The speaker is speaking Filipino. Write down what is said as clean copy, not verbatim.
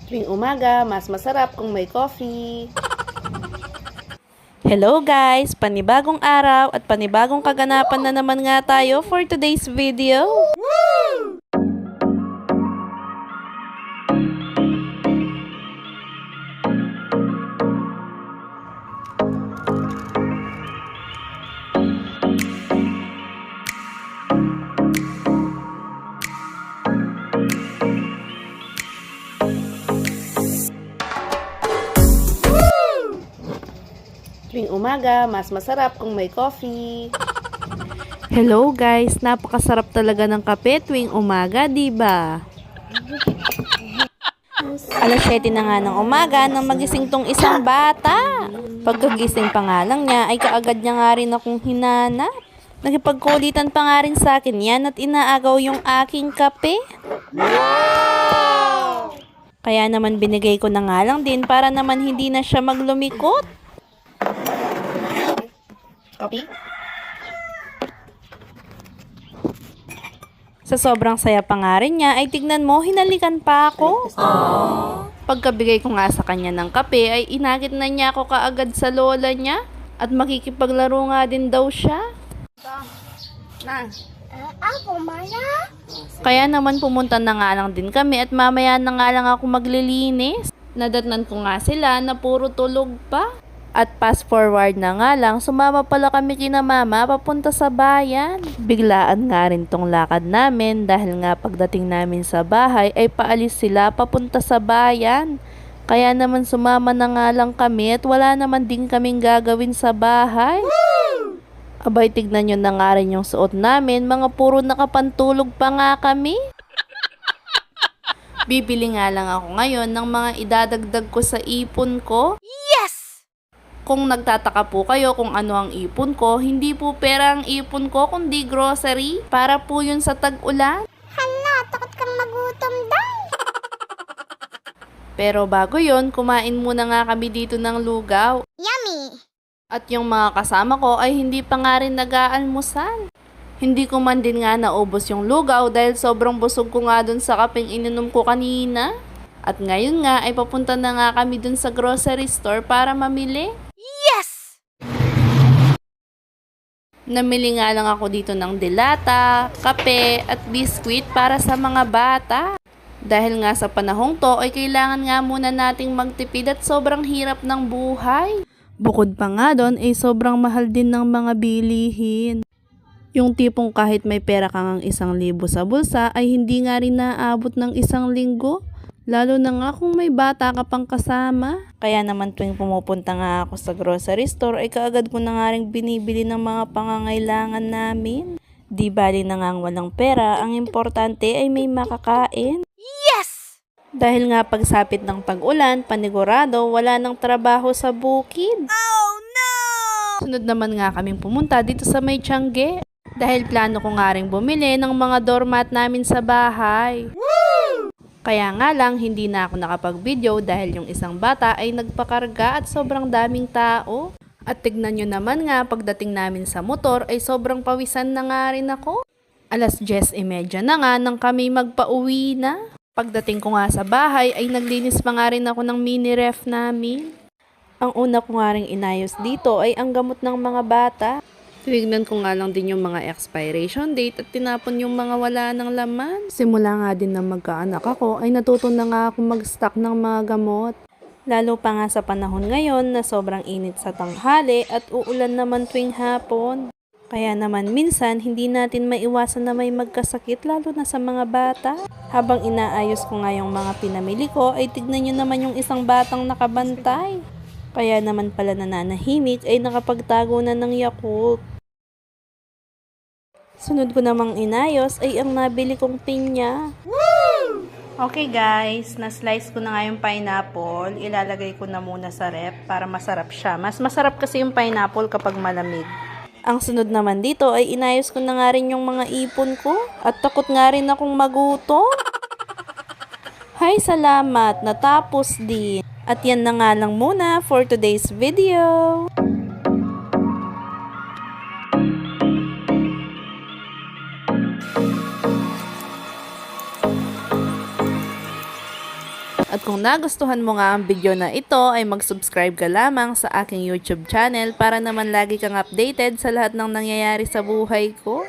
Tuwing umaga, mas masarap kung may coffee. Hello guys! Panibagong araw at panibagong kaganapan na naman nga tayo for today's video. Tuwing umaga, mas masarap kung may coffee. Hello guys, napakasarap talaga ng kape tuwing umaga, di ba? Alas 7 na nga ng umaga nang magising tong isang bata. Pagkagising pa nga lang niya ay kaagad niya nga rin akong hinanap. Nakipagkulitan pa nga rin sa akin yan at inaagaw yung aking kape. Kaya naman binigay ko na nga lang din para naman hindi na siya maglumikot. Copy? Sa sobrang saya pa nga rin niya, ay tignan mo, hinalikan pa ako. Pagkabigay ko nga sa kanya ng kape, ay inakit na niya ako kaagad sa lola niya. At makikipaglaro nga din daw siya. Kaya naman pumunta na nga lang din kami at mamaya na nga lang ako maglilinis. Nadatnan ko nga sila na puro tulog pa. At fast forward na nga lang, sumama pala kami kina mama papunta sa bayan. Biglaan nga rin tong lakad namin dahil nga pagdating namin sa bahay ay paalis sila papunta sa bayan. Kaya naman sumama na nga lang kami at wala naman din kaming gagawin sa bahay. Abay, tignan nyo na nga rin yung suot namin, mga puro nakapantulog pa nga kami. Bibili nga lang ako ngayon ng mga idadagdag ko sa ipon ko. Kung nagtataka po kayo kung ano ang ipon ko, hindi po pera ang ipon ko, kundi grocery. Para po yun sa tag-ulan. Hala, takot kang magutom daw. Pero bago yun, kumain muna nga kami dito ng lugaw. Yummy! At yung mga kasama ko ay hindi pa nga rin nag-aalmusal. Hindi ko man din nga naubos yung lugaw dahil sobrang busog ko nga dun sa kapeng ininom ko kanina. At ngayon nga ay papunta na nga kami dun sa grocery store para mamili. Namili nga lang ako dito ng dilata, kape at biskwit para sa mga bata. Dahil nga sa panahong to ay kailangan nga muna nating magtipid at sobrang hirap ng buhay. Bukod pa nga doon ay sobrang mahal din ng mga bilihin. Yung tipong kahit may pera kang 1,000 sa bulsa ay hindi nga rin naaabot ng 1 linggo. Lalo na nga kung may bata ka pang kasama. Kaya naman tuwing pumupunta nga ako sa grocery store ay kaagad ko na nga rin binibili ng mga pangangailangan namin. Di bali na nga walang pera, ang importante ay may makakain. Dahil nga pagsapit ng pag-ulan, panigurado wala nang trabaho sa bukid. Sunod naman nga kaming pumunta dito sa may Tiangge. Dahil plano ko nga rin bumili ng mga doormat namin sa bahay. Kaya nga lang, hindi na ako nakapag-video dahil yung isang bata ay nagpakarga at sobrang daming tao. At tignan nyo naman nga, pagdating namin sa motor ay sobrang pawisan na nga rin ako. Alas 10:30 na nga nang kami magpa-uwi na. Pagdating ko nga sa bahay ay naglinis pa nga rin ako ng mini ref namin. Ang una ko nga rin inayos dito ay ang gamot ng mga bata. Tinignan ko nga lang din yung mga expiration date at tinapon yung mga wala ng laman. Simula nga din na magkaanak ako ay natuto na nga ako mag-stock ng mga gamot. Lalo pa nga sa panahon ngayon na sobrang init sa tanghali at uulan naman tuwing hapon. Kaya naman minsan hindi natin maiwasan na may magkasakit lalo na sa mga bata. Habang inaayos ko nga yung mga pinamili ko ay tignan nyo naman yung isang batang nakabantay. Kaya naman pala nananahimik ay nakapagtago na ng Yakult. Sunod ko namang inayos ay ang nabili kong pinya. Okay guys, na-slice ko na nga yung pineapple. Ilalagay ko na muna sa ref para masarap siya. Mas masarap kasi yung pineapple kapag malamig. Ang sunod naman dito ay inayos ko na nga rin yung mga ipon ko. At takot nga rin akong magutom. Hay, salamat. Natapos din. At yan na nga lang muna for today's video. At kung nagustuhan mo nga ang video na ito ay mag-subscribe ka lamang sa aking YouTube channel para naman lagi kang updated sa lahat ng nangyayari sa buhay ko.